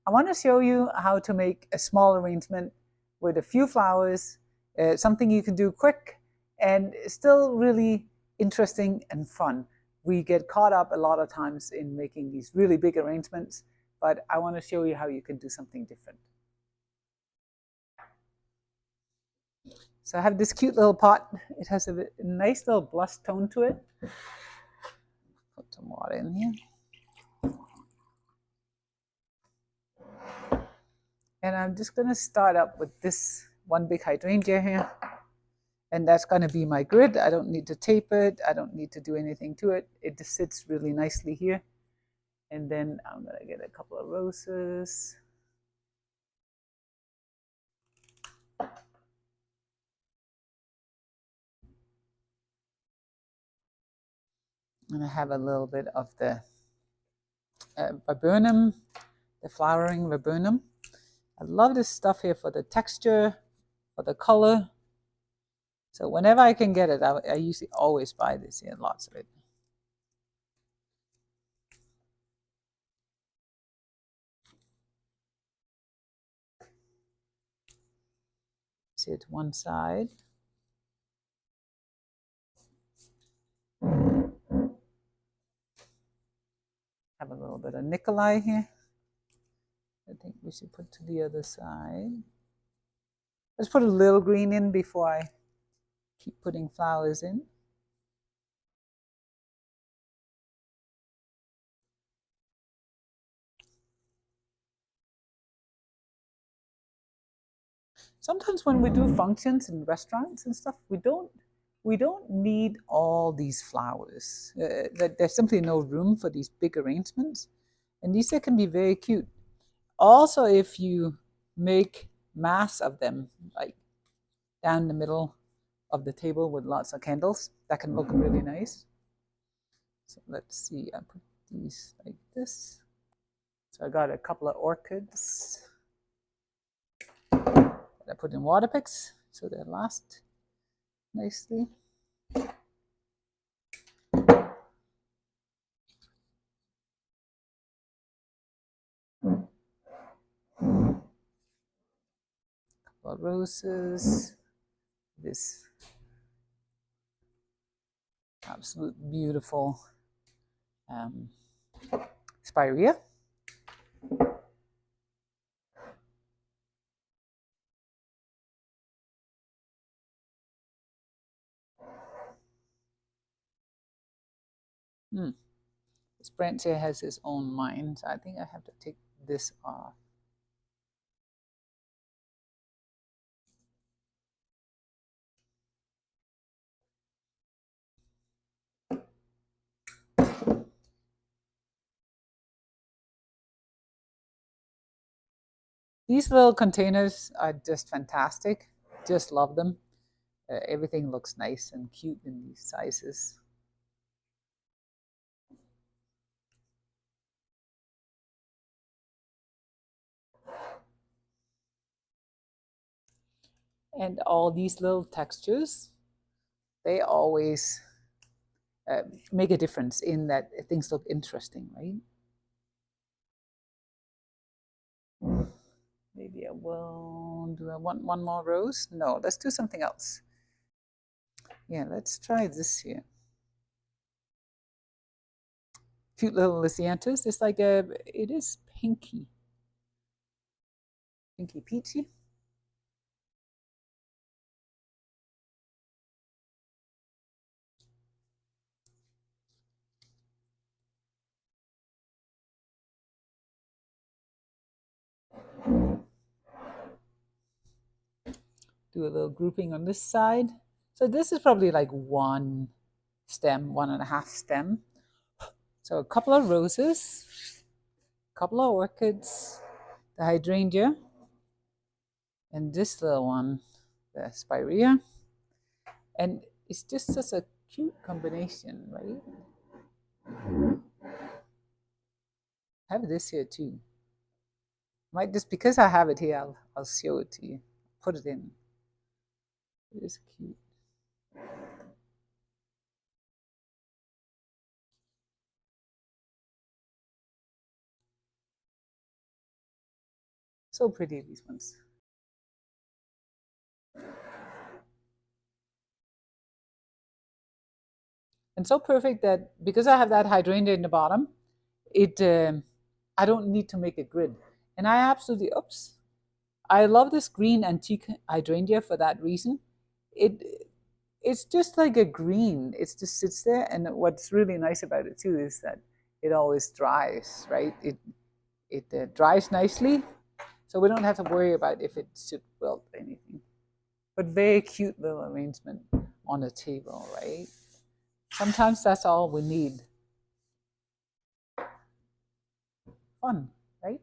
I want to show you how to make a small arrangement with a few flowers, something you can do quick and still really interesting and fun. We get caught up a lot of times in making these really big arrangements, but I want to show you how you can do something different. So I have this cute little pot. It has a nice little blush tone to it. Put some water in here. And I'm just going to start up with this one big hydrangea here. And that's going to be my grid. I don't need to tape it. I don't need to do anything to it. It just sits really nicely here. And then I'm going to get a couple of roses. And I have a little bit of the viburnum, the flowering viburnum. I love this stuff here for the texture, for the color. So whenever I can get it, I usually always buy this here, lots of it. See it one side. Have a little bit of Nikolai here. I think we should put to the other side. Let's put a little green in before I keep putting flowers in. Sometimes when we do functions in restaurants and stuff, we don't need all these flowers. There's simply no room for these big arrangements, and these can be very cute. Also, if you make mass of them, like down the middle of the table with lots of candles, that can look really nice. So let's see, I put these like this. So I got a couple of orchids that I put in water picks so they last nicely. Couple of roses. This absolute beautiful spirea. This branch here has its own mind, so I think I have to take this off. These little containers are just fantastic. Just love them. Everything looks nice and cute in these sizes. And all these little textures, they always make a difference in that things look interesting, right? Maybe I will, do I want one more rose? No, let's do something else. Yeah, let's try this here. Cute little lisianthus. It's like it is pinky. Pinky peachy. Do a little grouping on this side. So this is probably like one stem, 1.5 stem. So a couple of roses, a couple of orchids, the hydrangea, and this little one, the spirea. And it's just such a cute combination, right? I have this here too. Might just because I have it here, I'll show it to you. Put it in. It is cute. So pretty, these ones. And so perfect that because I have that hydrangea in the bottom, it I don't need to make a grid. And I absolutely, oops, I love this green antique hydrangea for that reason. It it's just like a green. It just sits there, and what's really nice about it too is that it always dries, right? It dries nicely, so we don't have to worry about if it should wilt or anything. But very cute little arrangement on a table, right? Sometimes that's all we need. Fun, right?